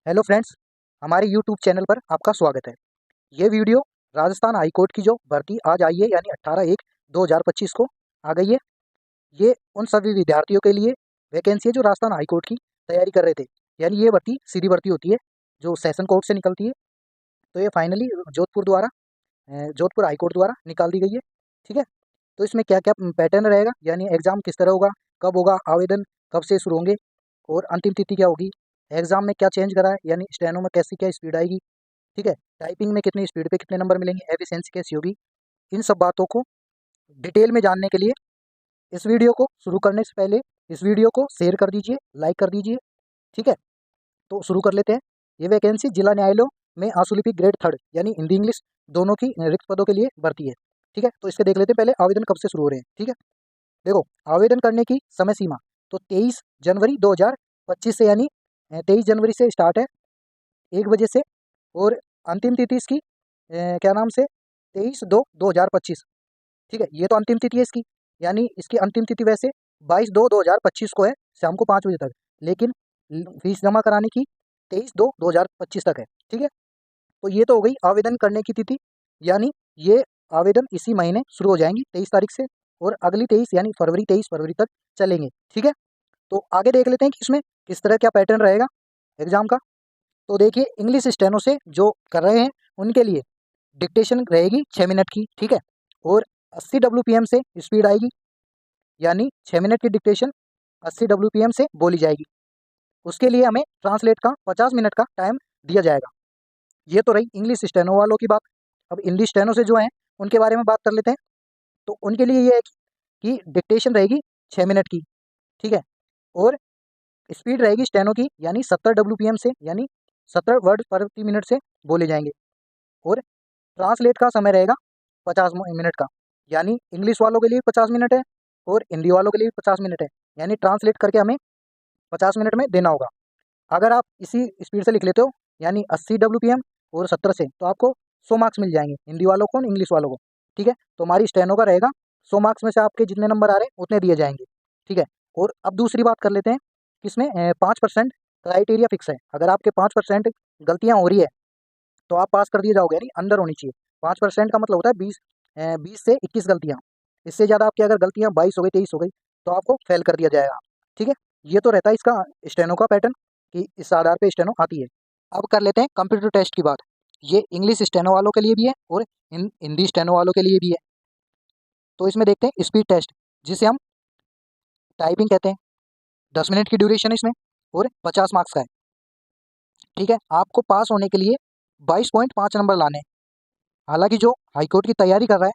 Hello friends, हमारे YouTube channel पर आपका स्वागत है। ये वीडियो राजस्थान हाई कोर्ट की जो भर्ती आज आई है यानी 18/1/2025 को आ गई है। ये उन सभी विद्यार्थियों के लिए वैकेंसी है जो राजस्थान हाई कोर्ट की तैयारी कर रहे थे। यानी ये भर्ती सीधी भर्ती होती है जो सेशन कोर्ट से निकलती है। तो ये फाइनली जोधपुर हाई कोर्ट द्वारा निकाल दी गई है। ठीक है, तो इसमें क्या क्या पैटर्न रहेगा, यानी एग्ज़ाम किस तरह होगा, कब होगा, आवेदन कब से शुरू होंगे और अंतिम तिथि क्या होगी, एग्ज़ाम में क्या चेंज करा है, यानी स्टेनो में कैसी क्या स्पीड आएगी। ठीक है, टाइपिंग में कितनी स्पीड पे कितने नंबर मिलेंगे, एफिशिएंसी कैसी होगी। इन सब बातों को डिटेल में जानने के लिए इस वीडियो को शुरू करने से पहले इस वीडियो को शेयर कर दीजिए, लाइक कर दीजिए। ठीक है, तो शुरू कर लेते हैं। ये वैकेंसी जिला न्यायालयों में आशुलिपि ग्रेड 3 यानी हिंदी इंग्लिश दोनों की रिक्त पदों के लिए भर्ती है। ठीक है, तो इसके देख लेते हैं पहले आवेदन कब से शुरू हो रहे हैं। ठीक है, देखो आवेदन करने की समय सीमा तो 23 जनवरी 2025 से, यानी 23 जनवरी से स्टार्ट है 1 बजे से, और अंतिम तिथि इसकी क्या नाम से 23/2/2025। ठीक है, ये तो अंतिम तिथि है इसकी, यानी इसकी अंतिम तिथि वैसे 22/2/2025 को है, शाम को 5 बजे तक। लेकिन फीस जमा कराने की 23/2/2025 तक है। ठीक है, तो ये तो हो गई आवेदन करने की तिथि, यानी ये आवेदन इसी महीने शुरू हो जाएंगी 23 तारीख से, और अगली 23 यानी फरवरी 23 फरवरी तक चलेंगे। ठीक है, तो आगे देख लेते हैं कि इसमें किस तरह क्या पैटर्न रहेगा एग्जाम का। तो देखिए, इंग्लिश स्टेनो से जो कर रहे हैं उनके लिए डिक्टेशन रहेगी 6 मिनट की। ठीक है, और 80 WPM से स्पीड आएगी, यानी 6 मिनट की डिक्टेशन 80 WPM से बोली जाएगी। उसके लिए हमें ट्रांसलेट का 50 मिनट का टाइम दिया जाएगा। ये तो रही इंग्लिश स्टेनो वालों की बात। अब हिंदी स्टेनो से जो हैं उनके बारे में बात कर लेते हैं। तो उनके लिए ये है कि डिक्टेशन रहेगी 6 मिनट की। ठीक है, और स्पीड रहेगी स्टेनो की, यानी 70 WPM से, यानी 70 वर्ड प्रति मिनट से बोले जाएंगे। और ट्रांसलेट का समय रहेगा 50 मिनट का, यानी इंग्लिश वालों के लिए 50 मिनट है और हिंदी वालों के लिए 50 मिनट है, यानी ट्रांसलेट करके हमें 50 मिनट में देना होगा। अगर आप इसी स्पीड से लिख लेते हो, यानी 80 WPM और 70 से, तो आपको 100 मार्क्स मिल जाएंगे, हिंदी वालों को और इंग्लिश वालों को। ठीक है, तो हमारी स्टेनो का रहेगा 100 मार्क्स में से आपके जितने नंबर आ रहे हैं उतने दिए जाएंगे। ठीक है, और अब दूसरी बात कर लेते हैं कि इसमें 5% क्राइटेरिया फिक्स है। अगर आपके 5% गलतियाँ हो रही है तो आप पास कर दिए जाओगे, यानी अंदर होनी चाहिए। 5% का मतलब होता है 20 से 21 गलतियाँ। इससे ज़्यादा आपकी अगर गलतियाँ 22 हो गई, 23 हो गई, तो आपको फेल कर दिया जाएगा। ठीक है, ये तो रहता है इसका स्टेनो का पैटर्न कि इस आधार पे स्टेनो आती है। अब कर लेते हैं कंप्यूटर टेस्ट की बात। ये इंग्लिश स्टेनो वालों के लिए भी है और हिंदी स्टेनो वालों के लिए भी है। तो इसमें देखते हैं स्पीड टेस्ट, जिसे हम टाइपिंग कहते हैं। 10 मिनट की ड्यूरेशन है इसमें और 50 मार्क्स का है। ठीक है, आपको पास होने के लिए 22.5 नंबर लाने हैं। हालांकि जो हाईकोर्ट की तैयारी कर रहा है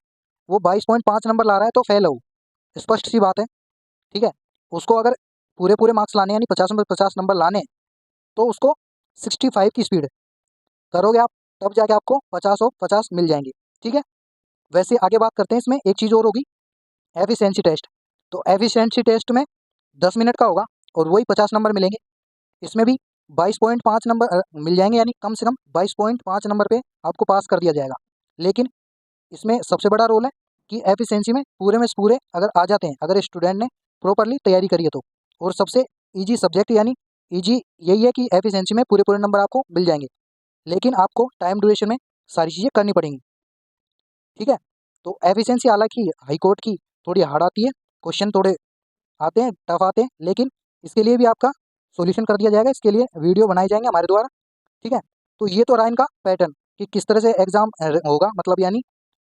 वो 22.5 नंबर ला रहा है तो फेल हो, स्पष्ट सी बात है। ठीक है, उसको अगर पूरे पूरे मार्क्स लाने यानी 50 नंबर लाने हैं, तो उसको 65 की स्पीड करोगे आप, तब जाके आपको 50 मिल जाएंगे। ठीक है, वैसे आगे बात करते हैं। इसमें एक चीज़ और होगी, एफिशिएंसी टेस्ट। तो एफिशिएंसी टेस्ट में 10 मिनट का होगा और वही 50 नंबर मिलेंगे। इसमें भी 22.5 नंबर मिल जाएंगे, यानी कम से कम 22.5 नंबर पे आपको पास कर दिया जाएगा। लेकिन इसमें सबसे बड़ा रोल है कि एफिशिएंसी में पूरे अगर आ जाते हैं, अगर स्टूडेंट ने प्रॉपरली तैयारी करी है तो। और सबसे इजी सब्जेक्ट यानी इजी यही है कि एफिशिएंसी में पूरे पूरे नंबर आपको मिल जाएंगे, लेकिन आपको टाइम ड्यूरेशन में सारी चीज़ें करनी पड़ेंगी। ठीक है, तो एफिशिएंसी हालांकि हाई कोर्ट की थोड़ी हार्ड आती है, क्वेश्चन थोड़े आते हैं, टफ आते हैं, लेकिन इसके लिए भी आपका सॉल्यूशन कर दिया जाएगा। इसके लिए वीडियो बनाए जाएंगे हमारे द्वारा। ठीक है, तो ये तो रहा इनका पैटर्न कि किस तरह से एग्जाम होगा, मतलब यानी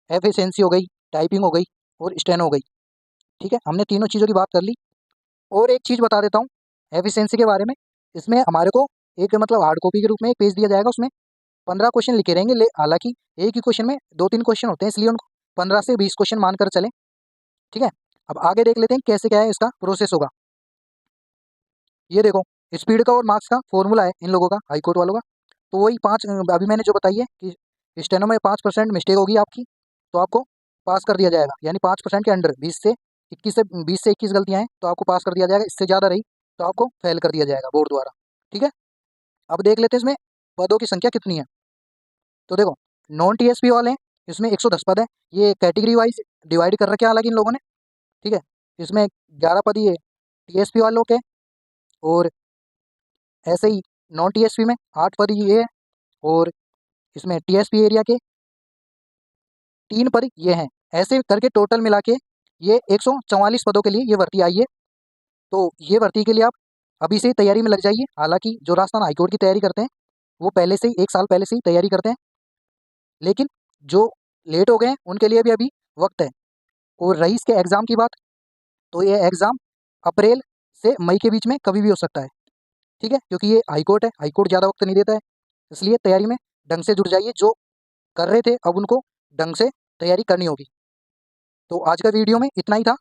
एफिशिएंसी हो गई, टाइपिंग हो गई और स्टेनो हो गई। ठीक है, हमने तीनों चीज़ों की बात कर ली। और एक चीज़ बता देता हूँ एफिशिएंसी के बारे में। इसमें हमारे को एक मतलब हार्ड कॉपी के रूप में एक पेज दिया जाएगा, उसमें 15 क्वेश्चन लिखे रहेंगे। हालांकि एक ही क्वेश्चन में 2-3 क्वेश्चन होते हैं, इसलिए उनको 15 से 20 क्वेश्चन मानकर चलें। ठीक है, अब आगे देख लेते हैं कैसे क्या है इसका प्रोसेस होगा। ये देखो, स्पीड का और मार्क्स का फॉर्मूला है इन लोगों का, हाई कोर्ट वालों का। तो वही अभी मैंने जो बताई है कि स्टेनो में 5% मिस्टेक होगी आपकी, तो आपको पास कर दिया जाएगा, यानी 5% के अंडर 20 से 21 गलतियाँ हैं तो आपको पास कर दिया जाएगा। इससे ज़्यादा रही तो आपको फेल कर दिया जाएगा बोर्ड द्वारा। ठीक है, अब देख लेते हैं इसमें पदों की संख्या कितनी है। तो देखो, नॉन टीएसपी वाले हैं, इसमें 110 पद है। ये कैटेगरी वाइज डिवाइड कर रखे हैं हालांकि इन लोगों ने। ठीक है, इसमें 11 पद ये टीएसपी वालों के, और ऐसे ही नॉन टीएसपी में 8 पद ये है, और इसमें टीएसपी एरिया के 3 पद ये हैं। ऐसे करके टोटल मिला के ये 144 पदों के लिए ये भर्ती आई है। तो ये भर्ती के लिए आप अभी से ही तैयारी में लग जाइए। हालांकि जो राजस्थान हाईकोर्ट की तैयारी करते हैं वो पहले से ही 1 साल पहले से ही तैयारी करते हैं, लेकिन जो लेट हो गए हैं उनके लिए भी अभी वक्त है। और रही इसके एग्ज़ाम की बात, तो ये एग्ज़ाम अप्रैल से मई के बीच में कभी भी हो सकता है, ठीक है, क्योंकि ये हाईकोर्ट है, हाईकोर्ट ज़्यादा वक्त नहीं देता है। इसलिए तैयारी में ढंग से जुट जाइए। जो कर रहे थे अब उनको ढंग से तैयारी करनी होगी। तो आज का वीडियो में इतना ही था।